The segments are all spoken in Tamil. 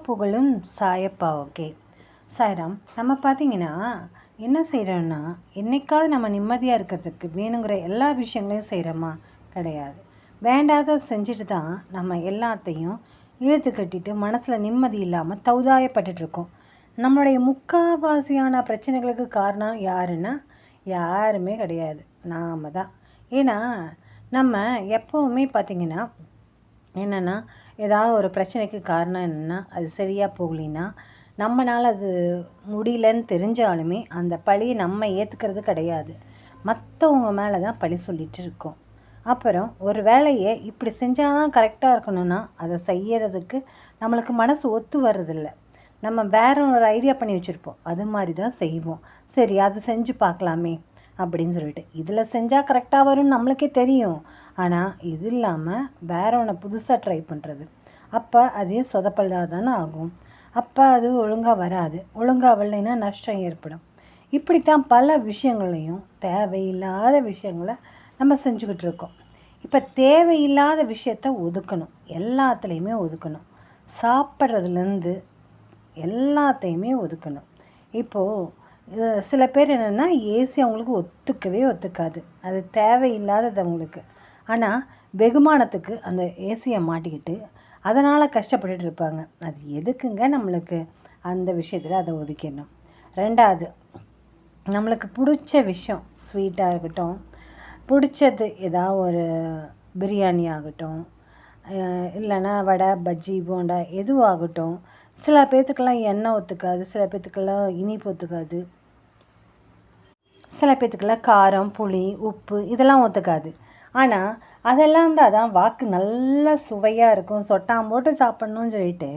புகழும் சாயப்பா. ஓகே சாய்ராம். நம்ம பார்த்திங்கன்னா என்ன செய்கிறோன்னா, என்றைக்காவது நம்ம நிம்மதியாக இருக்கிறதுக்கு வேணுங்கிற எல்லா விஷயங்களையும் செய்கிறோமா? கிடையாது. வேண்டாத செஞ்சுட்டு தான் நம்ம எல்லாத்தையும் இழுத்து கட்டிட்டு மனசில் நிம்மதி இல்லாமல் தௌதாயப்பட்டுருக்கோம். நம்மளுடைய முக்கால்வாசியான பிரச்சனைகளுக்கு காரணம் யாருன்னா யாருமே கிடையாது, நாம் தான். ஏன்னா நம்ம எப்போவுமே பார்த்திங்கன்னா என்னென்னா, ஏதாவது ஒரு பிரச்சனைக்கு காரணம் என்னென்னா, அது சரியாக போகலின்னா நம்மளால் அது முடியலன்னு தெரிஞ்சாலுமே அந்த பழியை நம்ம ஏற்றுக்கிறது கிடையாது, மற்றவங்க மேலே தான் பழி சொல்லிகிட்டு இருக்கோம். அப்புறம் ஒரு வேலையை இப்படி செஞ்சால் தான் கரெக்டாக இருக்கணும்னா அதை செய்கிறதுக்கு நம்மளுக்கு மனசு ஒத்து வர்றதில்ல. நம்ம வேற ஒரு ஐடியா பண்ணி வச்சுருப்போம், அது மாதிரி தான் செய்வோம். சரி, அதை செஞ்சு பார்க்கலாமே அப்படின்னு சொல்லிட்டு இதில் செஞ்சால் கரெக்டாக வரும்னு நம்மளுக்கே தெரியும். ஆனால் இது இல்லாமல் வேற ஒன்று புதுசாக ட்ரை பண்ணுறது, அப்போ அதே சொதப்பல்லாக தானே ஆகும். அப்போ அது ஒழுங்காக வராது. ஒழுங்காக வரலைன்னா நஷ்டம் ஏற்படும். இப்படித்தான் பல விஷயங்களையும் தேவையில்லாத விஷயங்களை நம்ம செஞ்சுக்கிட்டு இருக்கோம். இப்போ தேவையில்லாத விஷயத்த ஒதுக்கணும், எல்லாத்துலேயுமே ஒதுக்கணும். சாப்பிட்றதுலேருந்து எல்லாத்தையுமே ஒதுக்கணும். இப்போது சில பேர் என்னென்னா, ஏசி அவங்களுக்கு ஒத்துக்கவே ஒத்துக்காது, அது தேவையில்லாதது அவங்களுக்கு. ஆனால் வெகுமானத்துக்கு அந்த ஏசியை மாட்டிக்கிட்டு அதனால் கஷ்டப்பட்டுட்டு இருப்பாங்க. அது எதுக்குங்க நம்மளுக்கு? அந்த விஷயத்தில் அதை ஒதுக்கிடணும். ரெண்டாவது, நம்மளுக்கு பிடிச்ச விஷயம் ஸ்வீட்டாக இருக்கட்டும், பிடிச்சது ஏதாவது ஒரு பிரியாணி ஆகட்டும், இல்லைன்னா வடை பஜ்ஜி போண்டா எதுவாகட்டும். சில பேர்த்துக்கெல்லாம் எண்ணெய் ஒத்துக்காது, சில பேர்த்துக்கெல்லாம் இனிப்பு ஒத்துக்காது, சில பேர்த்துக்கெல்லாம் காரம் புளி உப்பு இதெல்லாம் ஒத்துக்காது. ஆனால் அதெல்லாம் தான் வாக்கு நல்லா சுவையாக இருக்கும், சொட்டான் போட்டு சாப்பிட்ணுன்னு சொல்லிட்டு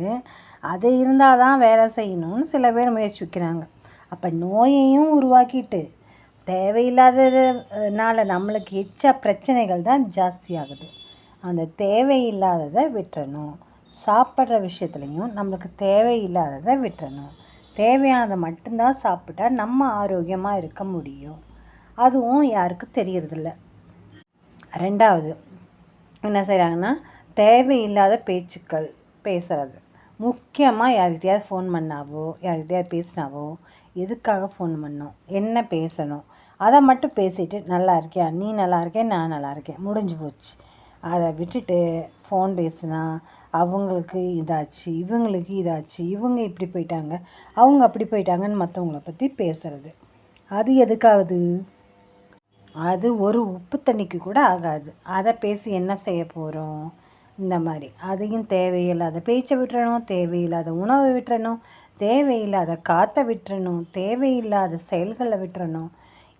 அது இருந்தால் தான் வேலை செய்யணும்னு சில பேர் முயற்சி வைக்கிறாங்க. அப்போ நோயையும் உருவாக்கிட்டு தேவையில்லாததுனால நம்மளுக்கு எச்ச பிரச்சனைகள் தான் ஜாஸ்தியாகுது. அந்த தேவையில்லாததை விட்டுறணும். சாப்பிட்ற விஷயத்துலையும் நம்மளுக்கு தேவையில்லாததை விட்டுறணும். தேவையானதை மட்டும்தான் சாப்பிட்டா நம்ம ஆரோக்கியமாக இருக்க முடியும். அதுவும் யாருக்கும் தெரியறதில்ல. ரெண்டாவது என்ன செய்கிறாங்கன்னா, தேவையில்லாத பேச்சுக்கள் பேசுகிறது. முக்கியமாக யார்கிட்டையாவது ஃபோன் பண்ணாவோ யார்கிட்டையாவது பேசினாவோ எதுக்காக ஃபோன் பண்ணோம், என்ன பேசணும், அதை மட்டும் பேசிவிட்டு நல்லா இருக்கியா, நீ நல்லா இருக்கேன், நான் நல்லா இருக்கேன், முடிஞ்சு போச்சு. அதை விட்டுட்டு ஃபோன் பேசுனா அவங்களுக்கு இதாச்சு, இவங்களுக்கு இதாச்சு, இவங்க இப்படி போயிட்டாங்க, அவங்க அப்படி போயிட்டாங்கன்னு மற்றவங்கள பற்றி பேசுகிறது. அது எதுக்காகுது? அது ஒரு உப்பு தண்ணிக்கு கூட ஆகாது. அதை பேசி என்ன செய்ய போகிறோம்? இந்த மாதிரி அதையும் தேவையில்லாத பேச்சை விட்டுறணும், தேவையில்லாத உணவை விட்டுறணும், தேவையில்லாத காற்றை விட்டுறணும், தேவையில்லாத செயல்களை விட்டுறணும்.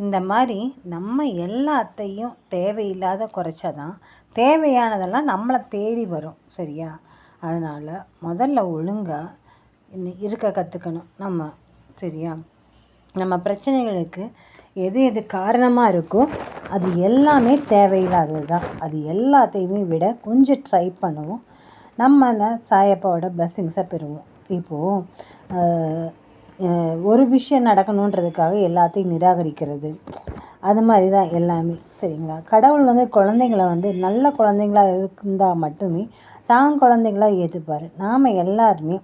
இந்த மாதிரி நம்ம எல்லாத்தையும் தேவையில்லாத குறைச்சாதான் தேவையானதெல்லாம் நம்மளை தேடி வரும். சரியா? அதனால் முதல்ல ஒழுங்காக இருக்க கற்றுக்கணும் நம்ம. சரியா? நம்ம பிரச்சனைகளுக்கு எது எது காரணமாக இருக்கோ அது எல்லாமே தேவையில்லாதது தான். அது எல்லாத்தையுமே விட கொஞ்சம் ட்ரை பண்ணுவோம், நம்ம சாயப்பாவோட பிளெஸ்ஸிங்ஸை பெறுவோம். இப்போது ஒரு விஷயம் நடக்கணுன்றதுக்காக எல்லாத்தையும் நிராகரிக்கிறது, அது மாதிரி தான் எல்லாமே. சரிங்களா? கடவுள் குழந்தைங்கள நல்ல குழந்தைங்களா இருந்தால் மட்டுமே தான் குழந்தைங்களா ஏற்றுப்பார். நாம் எல்லாருமே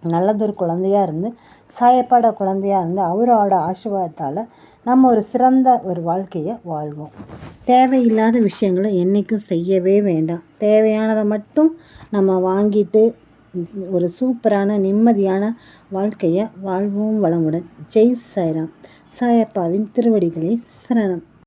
நல்லதொரு குழந்தையாக இருந்து சாயப்பாட குழந்தையாக இருந்து அவரோட ஆசீர்வாதத்தால் நம்ம ஒரு சிறந்த ஒரு வாழ்க்கையை வாழ்வோம். தேவையில்லாத விஷயங்களை என்றைக்கும் செய்யவே வேண்டாம். தேவையானதை மட்டும் நம்ம வாங்கிட்டு ஒரு சூப்பரான நிம்மதியான வாழ்க்கையை வாழ்வோம். வளமுடன். ஜெய் சாய்ராம். சாயப்பாவின் திருவடிகளே சரணம்.